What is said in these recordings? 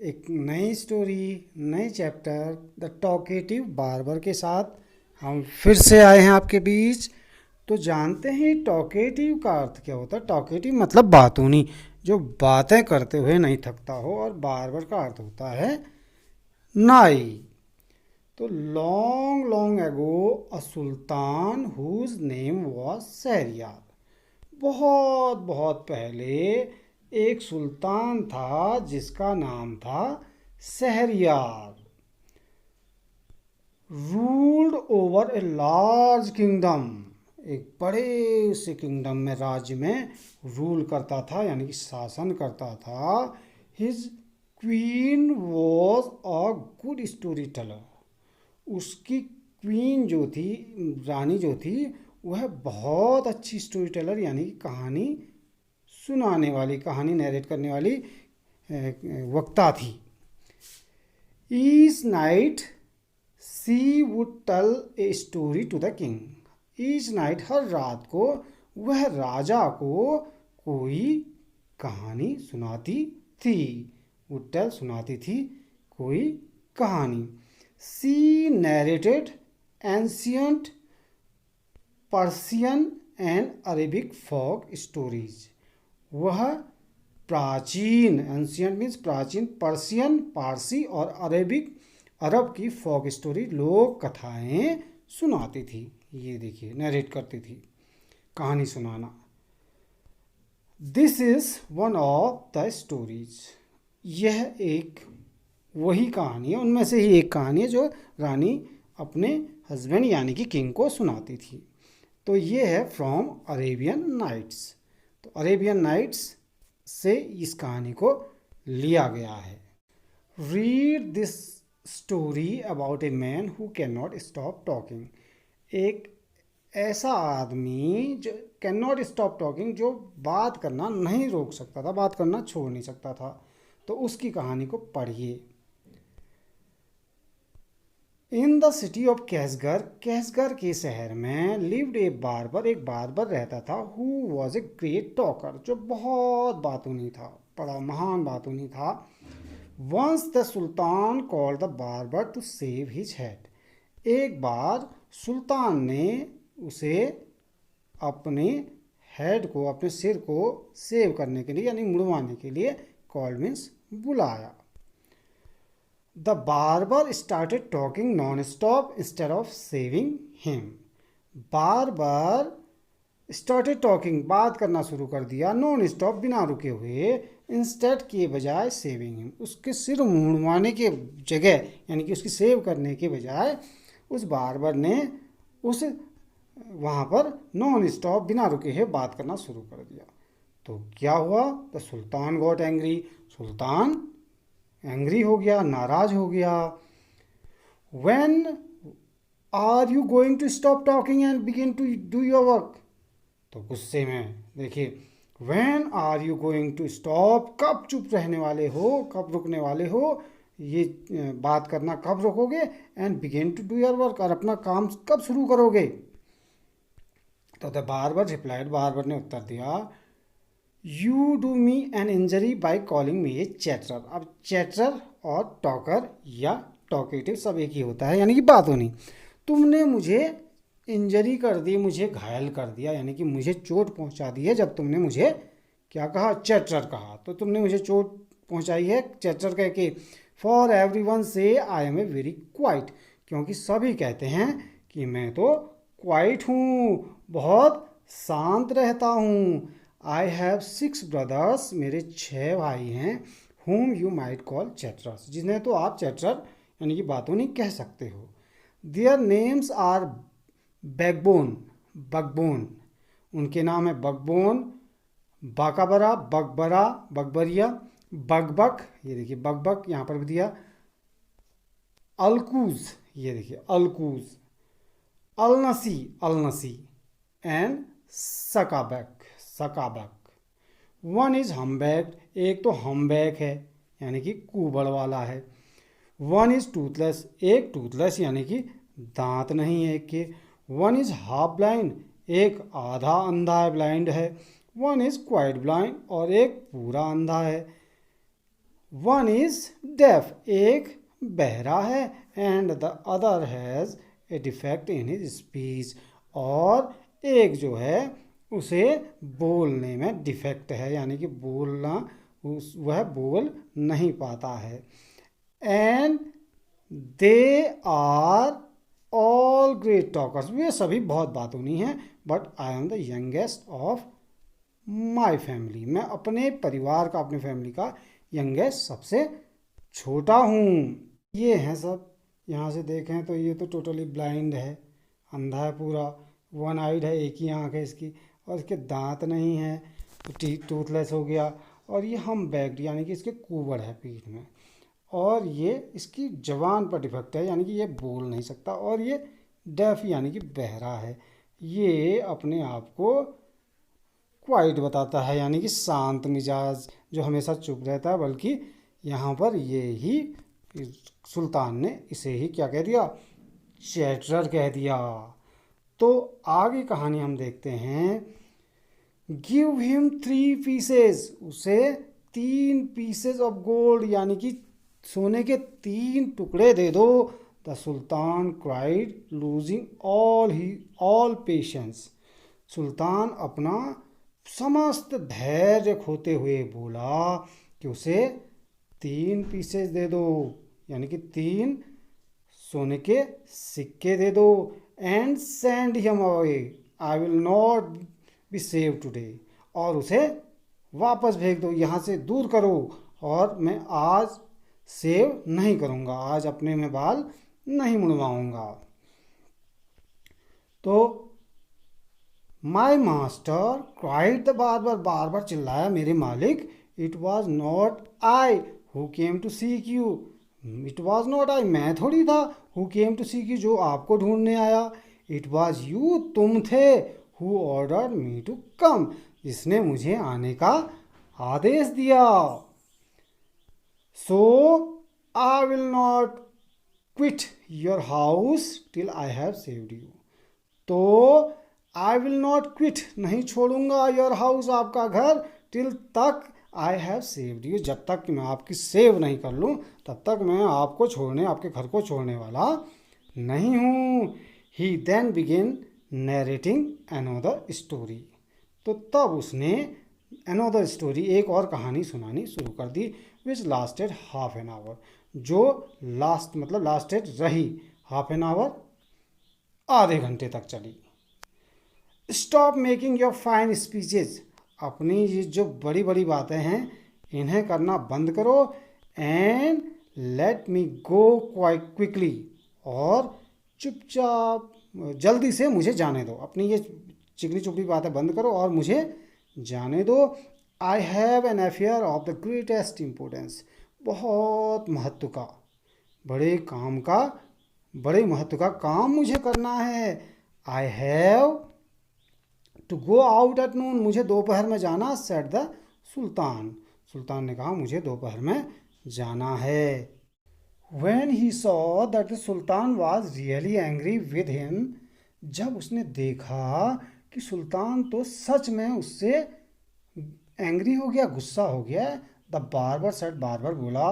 एक नई स्टोरी, नई चैप्टर द टॉकेटिव बार्बर के साथ हम फिर से आए हैं आपके बीच। तो जानते हैं टॉकेटिव का अर्थ क्या होता है। टॉकेटिव मतलब बातूनी, जो बातें करते हुए नहीं थकता हो, और बार्बर का अर्थ होता है नाई। तो long long ago a sultan whose name was Shahryar. बहुत बहुत पहले एक सुल्तान था जिसका नाम था Shahryar. Ruled over a large kingdom, एक बड़े से किंगडम में, राज्य में रूल करता था, यानी कि शासन करता था। His queen was a good story teller. उसकी क्वीन जो थी, रानी जो थी, वह बहुत अच्छी स्टोरी टेलर यानी कि कहानी सुनाने वाली, कहानी नरेट करने वाली वक्ता थी। Each night she would tell a story to the king. Each night, हर रात को वह राजा को कोई कहानी सुनाती थी। वुड टेल, सुनाती थी कोई कहानी। She narrated ancient Persian and Arabic folk stories. वह प्राचीन, एंशियंट मीन्स प्राचीन, पर्शियन पारसी और अरेबिक अरब की फोक स्टोरी, लोक कथाएं सुनाती थी। ये देखिए, नरेट करती थी, कहानी सुनाना। This is one of the stories. यह एक वही कहानी है, उनमें से ही एक कहानी है जो रानी अपने हस्बैंड यानी कि किंग को सुनाती थी। तो ये है फ्रॉम अरेबियन नाइट्स। तो अरेबियन नाइट्स से इस कहानी को लिया गया है। Read this story about a man who can not stop talking. एक ऐसा आदमी जो कैन नॉट स्टॉप टॉकिंग, जो बात करना नहीं रोक सकता था, बात करना छोड़ नहीं सकता था। तो उसकी कहानी को पढ़िए। In the city of Kashgar, Kashgar के शहर में, लिव्ड ए बार्बर, एक बार्बर रहता था। Who was a great talker, जो बहुत बातूनी था, बड़ा महान बातूनी था। Once the sultan called the barber to shave his head. एक बार सुल्तान ने उसे अपने हेड को, अपने सिर को सेव करने के लिए, यानी मुड़वाने के लिए, कॉल्ड मीन्स बुलाया। The barber started talking non stop instead of saving him. Barber started talking, बात करना शुरू कर दिया, नॉन स्टॉप, बिना रुके हुए, इंस्टेड के बजाय सेविंग हिम, उसके सिर मुड़वाने के जगह, यानी कि उसकी सेव करने के बजाय उस बार्बर ने उस वहाँ पर नॉन स्टॉप, बिना रुके हुए बात करना शुरू कर दिया। तो क्या हुआ? The sultan got angry. सुल्तान एंग्री हो गया, नाराज हो गया। When are you going to stop talking and begin to do your work. तो गुस्से में देखिए, when are you going to stop, कब चुप रहने वाले हो, कब रुकने वाले हो, ये बात करना कब रोकोगे, and begin to do your work, और अपना काम कब शुरू करोगे। तो द बार्बर रिप्लाइड, बार्बर ने उत्तर दिया, you do me an injury by calling me a chatterer. अब चैटरर और टॉकर या टॉकेटिव सब एक ही होता है, यानी कि बात होनी। तुमने मुझे इंजरी कर दी, मुझे घायल कर दिया, यानी कि मुझे चोट पहुंचा दी है। जब तुमने मुझे क्या कहा? चैटरर कहा। तो तुमने मुझे चोट पहुंचाई है, चैटरर कह के। फॉर एवरी वन से I am a very quite, क्योंकि सभी कहते हैं कि मैं तो क्वाइट हूँ, बहुत शांत रहता हूँ। आई हैव 6 ब्रदर्स, मेरे 6 भाई हैं। whom यू माइट कॉल चैटरर्स, जिन्हें तो आप चैटरर यानी कि बातों नहीं कह सकते हो। देयर नेम्स आर बैकबोन, बकबोन, उनके नाम है बकबोन, बाकाबरा, बकबरा, बकबरिया, बकबक, ये देखिए बकबक यहाँ पर भी दिया, अलकूज, ये देखिए अलकूज, अलनसी, अलनसी, एंड सकाबक, सकाबक। वन इज हम्बैक्ड, एक तो हम्बैक है यानी कि कुबड़ वाला है। वन इज टूथलेस, एक टूथलेस यानी कि दांत नहीं है एक के। वन इज हाफ ब्लाइंड, एक आधा अंधा है, ब्लाइंड है। वन इज क्वाइट ब्लाइंड, और एक पूरा अंधा है। वन इज डेफ, एक बहरा है, and the other has a defect in his speech, और एक जो है उसे बोलने में डिफेक्ट है, यानी कि बोलना वह बोल नहीं पाता है। And they are all great talkers, वे सभी बहुत बातूनी हैं, but I am the youngest of my family, मैं अपने परिवार का, अपने फैमिली का यंगेस्ट, सबसे छोटा हूँ। ये हैं सब, यहाँ से देखें तो ये तो टोटली ब्लाइंड है, अंधा है पूरा, वन आइड है, एक ही आँख है इसकी, और इसके दांत नहीं है, तो टूथलेस हो गया। और ये हम बैग्ड, यानी कि इसके कुबड़ है पीठ में, और ये इसकी जबान पर डिफेक्ट है, यानी कि ये बोल नहीं सकता। और ये डेफ, यानी कि बहरा है। ये अपने आप को क्वाइट बताता है, यानी कि शांत मिजाज, जो हमेशा चुप रहता है, बल्कि यहाँ पर ये ही सुल्तान ने इसे ही क्या कह दिया, चैटरर कह दिया। तो आगे कहानी हम देखते हैं। गिव हिम 3 पीसेज, उसे 3 पीसेज ऑफ गोल्ड, यानी कि सोने के 3 टुकड़े दे दो। The sultan cried losing all patience, सुल्तान अपना समस्त धैर्य खोते हुए बोला कि उसे 3 पीसेज दे दो, यानी कि 3 सोने के सिक्के दे दो। And send him away, I will not be save today, और उसे वापस भेज दो, यहाँ से दूर करो, और मैं आज सेव नहीं करूँगा, आज अपने में बाल नहीं मुड़वाऊँगा। तो माई मास्टर क्राइड, द बार बार चिल्लाया मेरे मालिक, it was not I who came to seek you, it was not I, मैं थोड़ी था, who came to seek you, जो आपको ढूंढने आया, इट वॉज यू, तुम थे, who order me to come, जिसने मुझे आने का आदेश दिया। So I will not quit your house till I have saved you, तो आई विल नॉट क्विट, नहीं छोड़ूंगा, योर हाउस, आपका घर, टिल तक आई हैव सेव्ड यू, जब तक कि मैं आपकी सेव नहीं कर लूँ, तब तक मैं आपको छोड़ने, आपके घर को छोड़ने वाला नहीं हूँ। ही देन बिगिन नैरेटिंग अनदर स्टोरी, तो तब उसने अनदर स्टोरी, एक और कहानी सुनानी शुरू कर दी, विच लास्टेड हाफ एन आवर, जो लास्टेड रही हाफ एन आवर, आधे घंटे तक चली। Stop making your fine speeches, अपनी ये जो बड़ी बड़ी बातें हैं इन्हें करना बंद करो। And let me go quite quickly, और चुपचाप जल्दी से मुझे जाने दो, अपनी ये चिकनी चुपड़ी बातें बंद करो और मुझे जाने दो। I have an affair of the greatest importance, बहुत महत्व का, बड़े महत्व का काम मुझे करना है। I have to go out at noon, मुझे दोपहर में जाना, सेट द सुल्तान, सुल्तान ने कहा मुझे दोपहर में जाना है। When he saw that the Sultan was really angry with him, जब उसने देखा कि सुल्तान तो सच में उससे एंग्री हो गया, गुस्सा हो गया, द बार्बर सेड, बार्बर बोला,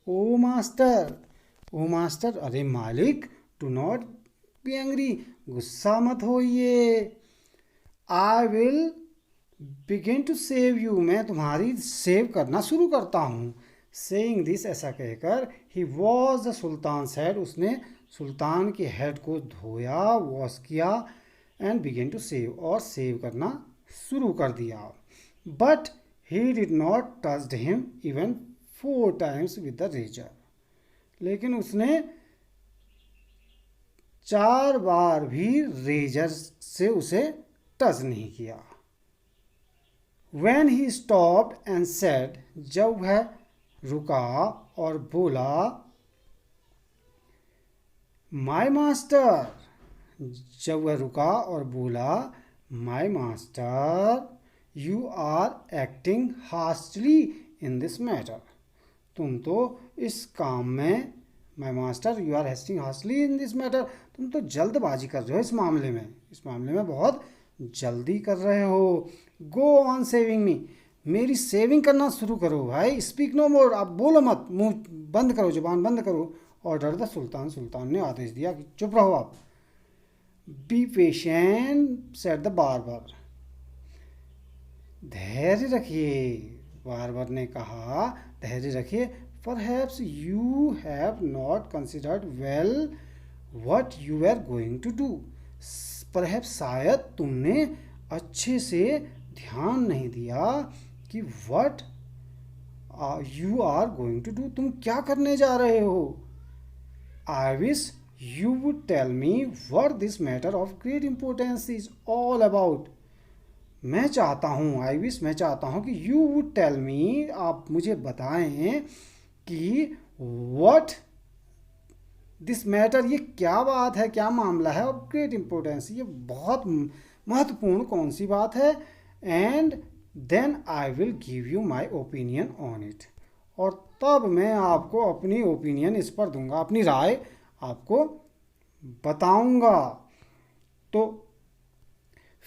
ओ मास्टर, अरे मालिक, डू नॉट बी एंग्री, गुस्सा मत होइए, I will begin to shave you, मैं तुम्हारी सेव करना शुरू करता हूँ। सेइंग दिस, ऐसा कहकर, he was the sultan head, उसने सुल्तान के हेड को धोया, वॉश किया, एंड बिगिन टू सेव, और सेव करना शुरू कर दिया। But he did not touched him even 4 times with the razor, लेकिन उसने 4 बार भी रेजर से उसे टच नहीं किया। When he stopped and said, जब वह रुका और बोला, माई मास्टर, जब वह रुका और बोला, my master, you are acting hastily in this matter, तुम तो इस काम में, my master, you are acting hastily in this matter, तुम तो जल्दबाजी कर रहे हो इस मामले में बहुत जल्दी कर रहे हो। गो ऑन सेविंग मी, मेरी सेविंग करना शुरू करो भाई। स्पीक नो मोर, आप बोलो मत, मुंह बंद करो, जुबान बंद करो। ऑर्डर द सुल्तान, सुल्तान ने आदेश दिया कि चुप रहो आप। Be patient said the barber, धैर्य रखिए, बार्बर ने कहा, धैर्य रखिए। Perhaps you have not considered well what you are going to do, perhaps शायद तुमने अच्छे से ध्यान नहीं दिया कि what you are going to do, तुम क्या करने जा रहे हो। I wish you would tell me what this matter of great importance is all about, मैं चाहता हूँ, आई विश मैं चाहता हूँ कि यू वुड टेल मी, आप मुझे बताएं कि व्हाट दिस मैटर, ये क्या बात है, क्या मामला है, और ग्रेट इंपॉर्टेंस, ये बहुत महत्वपूर्ण कौन सी बात है। And then I will give you my opinion on it, और तब मैं आपको अपनी ओपिनियन इस पर दूंगा, अपनी राय आपको बताऊंगा। तो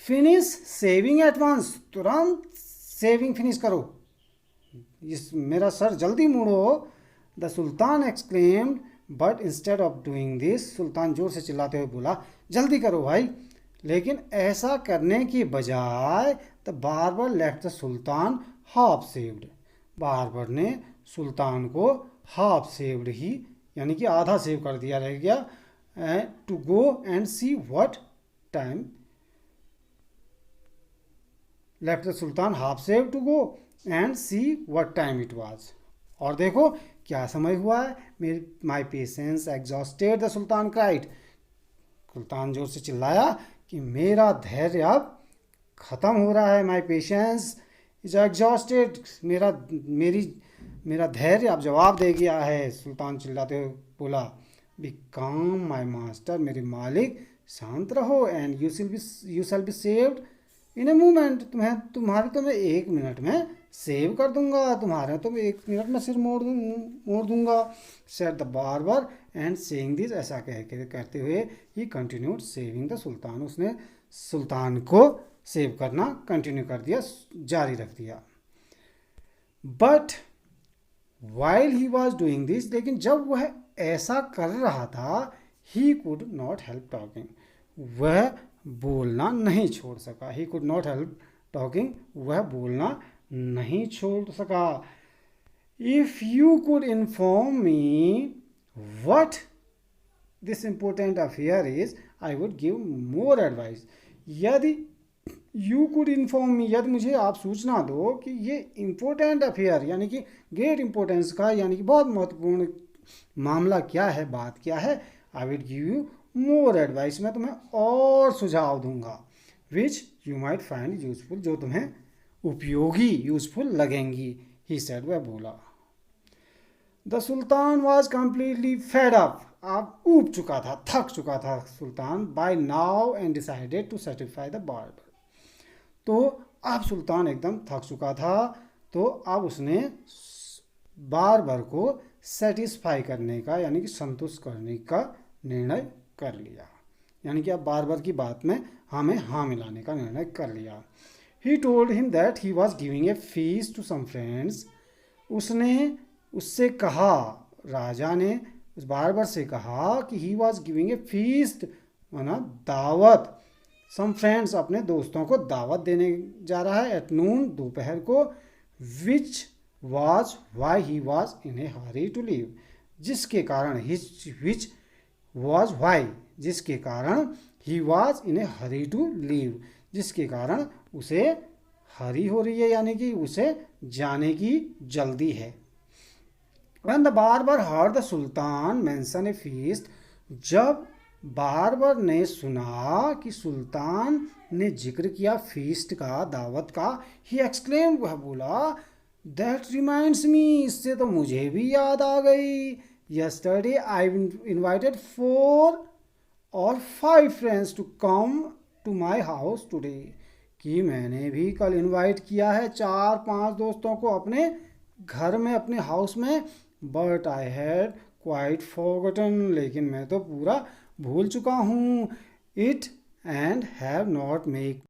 फिनिश सेविंग एट वंस, तुरंत सेविंग फिनिश करो, इस मेरा सर जल्दी मोड़ो। The sultan exclaimed, but instead of doing this, सुल्तान जोर से चिल्लाते हुए बोला, जल्दी करो भाई। लेकिन ऐसा करने की बजाय the barber left the sultan half saved, barber ने सुल्तान को हाफ सेव्ड ही, यानी कि आधा सेव कर दिया रह गया, to go and see what time, left the sultan half save to go and see what time it was, और देखो क्या समय हुआ है। मेरी my patience exhausted the sultan cried, सुल्तान जोर से चिल्लाया कि मेरा धैर्य अब ख़त्म हो रहा है। माई पेशेंस इज एग्जॉस्टेड, मेरा धैर्य अब जवाब दे गया है। सुल्तान चिल्लाते हुए बोला, बी काम माई मास्टर, मेरे मालिक शांत रहो, and you shall be saved in a moment, तुम्हारे तो मैं 1 मिनट में सेव कर दूंगा, तुम्हारे तो मैं 1 मिनट में सिर मोड़ दूंगा। Said the barber and saying this, ऐसा करते हुए ही कंटिन्यूड सेविंग द सुल्तान, उसने सुल्तान को सेव करना कंटिन्यू कर दिया, जारी रख दिया। But while he was doing this, लेकिन जब वह ऐसा कर रहा था, he could not help talking, वह बोलना नहीं छोड़ सका। He could not help talking, वह बोलना नहीं छोड़ सका। If you could inform me what this important affair is, I would give more advice, यदि यू कुड इन्फॉर्म मी, यदि मुझे आप सूचना दो कि ये इम्पोर्टेंट अफेयर, यानी कि ग्रेट इम्पोर्टेंस का, यानी कि बहुत महत्वपूर्ण मामला क्या है, बात क्या है, I will give you more advice, मैं तुम्हें और सुझाव दूंगा, which you might find useful, जो तुम्हें उपयोगी, यूजफुल लगेंगी। ही सेड, वह बोला। The sultan was completely fed up, अब ऊब चुका था, थक चुका था सुल्तान, by now, and decided to satisfy the barber, तो अब सुल्तान एकदम थक चुका था, तो अब उसने बार्बर को सेटिस्फाई करने का, यानी कि संतुष्ट करने का निर्णय कर लिया, यानी कि अब बार्बर की बात में हाँ मिलाने का निर्णय कर लिया। He told him that he was giving a feast to some friends, उसने उससे कहा, राजा ने उस बार्बर से कहा कि ही वॉज गिविंग ए फीस्ट, माना दावत, सम फ्रेंड्स, अपने दोस्तों को दावत देने जा रहा है, एट नून, दोपहर को, which was why he was in a hurry to leave, जिसके कारण, विच वॉज वाई, जिसके कारण, he was in a hurry to leave, जिसके कारण उसे हरी हो रही है, यानी कि उसे जाने की जल्दी है। When the barber heard the Sultan mention a feast, जब बार्बर ने सुना कि सुल्तान ने जिक्र किया फीस्ट का, दावत का, ही एक्सक्लेम, वह बोला, दैट रिमाइंड्स मी, इससे तो मुझे भी याद आ गई, yesterday I invited 4 or 5 friends to come to my house today, कि मैंने भी कल इनवाइट किया है 4-5 दोस्तों को अपने घर में, अपने हाउस में, but I had quite forgotten, लेकिन मैं तो पूरा भूल चुका हूँ, it, and have not make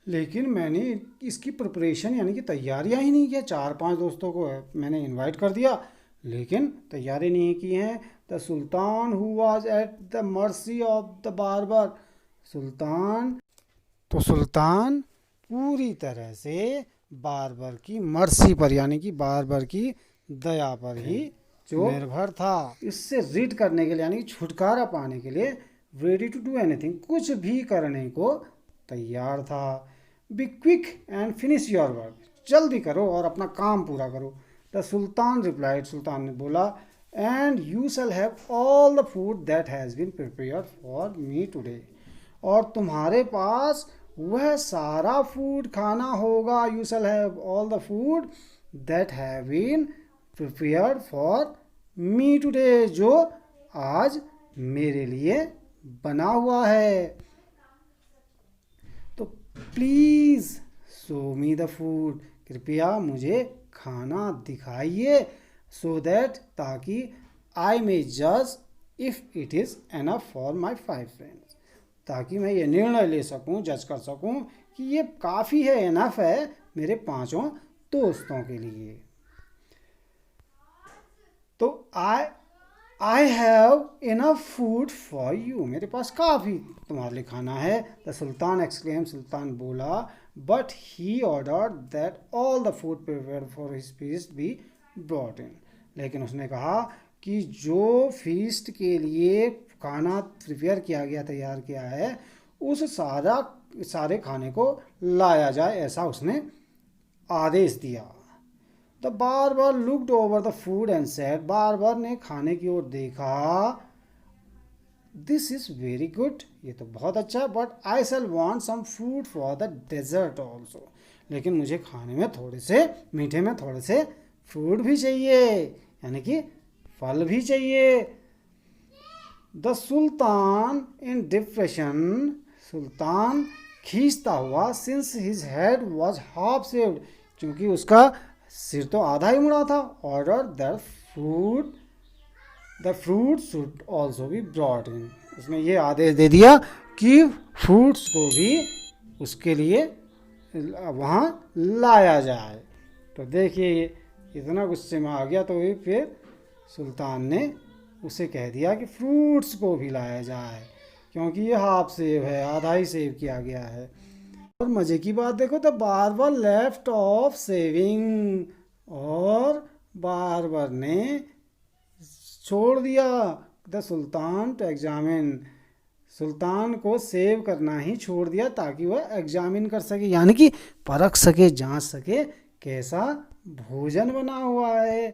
लेकिन मैंने इसकी प्रिपरेशन यानी कि तैयारियां ही नहीं किया। 4-5 दोस्तों को मैंने इनवाइट कर दिया, लेकिन तैयारी नहीं की हैं। The sultan who was at the mercy of the barber. सुल्तान सुल्तान पूरी तरह से बार्बर की मर्सी पर यानी कि बार्बर की दया पर ही जो निर्भर था। इससे रीड करने के लिए यानी कि छुटकारा पाने के लिए रेडी टू डू एनीथिंग, कुछ भी करने को तैयार था। Be quick and finish your work, जल्दी करो और अपना काम पूरा करो। द सुल्तान रिप्लाइड, सुल्तान ने बोला, and you shall have all the food that has been prepared for me today. और तुम्हारे पास वह सारा फूड खाना होगा। You shall have all the food that have been prepared for me today, जो आज मेरे लिए बना हुआ है। तो please show me the food, कृपया मुझे खाना दिखाइए। सो दैट, ताकि आई मे जज if it is enough for my 5 friends, ताकि मैं ये निर्णय ले सकूं, जज कर सकूं कि ये काफ़ी है, एनफ है मेरे 5 दोस्तों के लिए। तो I have enough food for you, मेरे पास काफ़ी तुम्हारे लिए खाना है। द सुल्तान एक्सक्लेम, सुल्तान बोला, but he ordered that all the food prepared for his feast be brought in. लेकिन उसने कहा कि जो फीस्ट के लिए खाना प्रिपेयर किया गया, तैयार किया है, उस सारे खाने को लाया जाए, ऐसा उसने आदेश दिया। The barber looked over the food and said, barber ने खाने की ओर देखा, दिस इज वेरी गुड, ये तो बहुत अच्छा है, but I shall want some food for the dessert also. लेकिन मुझे खाने में थोड़े से मीठे में थोड़े से फूड भी चाहिए, यानी कि फल भी चाहिए। द सुल्तान इन डिप्रेशन, सुल्तान खींचता हुआ, since his head was half shaved, क्योंकि उसका सिर तो आधा ही मुड़ा था, order the fruit should also be brought in, उसने ये आदेश दे दिया कि फ्रूट्स को भी उसके लिए वहाँ लाया जाए। तो देखिए इतना गुस्से में आ गया, तो फिर सुल्तान ने उसे कह दिया कि फ्रूट्स को भी लाया जाए, क्योंकि ये हाफ सेव है, आधा ही सेव किया गया है। और मज़े की बात देखो, तो बार्बर लेफ्ट ऑफ सेविंग, और बार्बर ने छोड़ दिया द सुल्तान टू एग्जामिन, सुल्तान को सेव करना ही छोड़ दिया ताकि वह एग्जामिन कर सके, यानी कि परख सके, जांच सके कैसा भोजन बना हुआ है।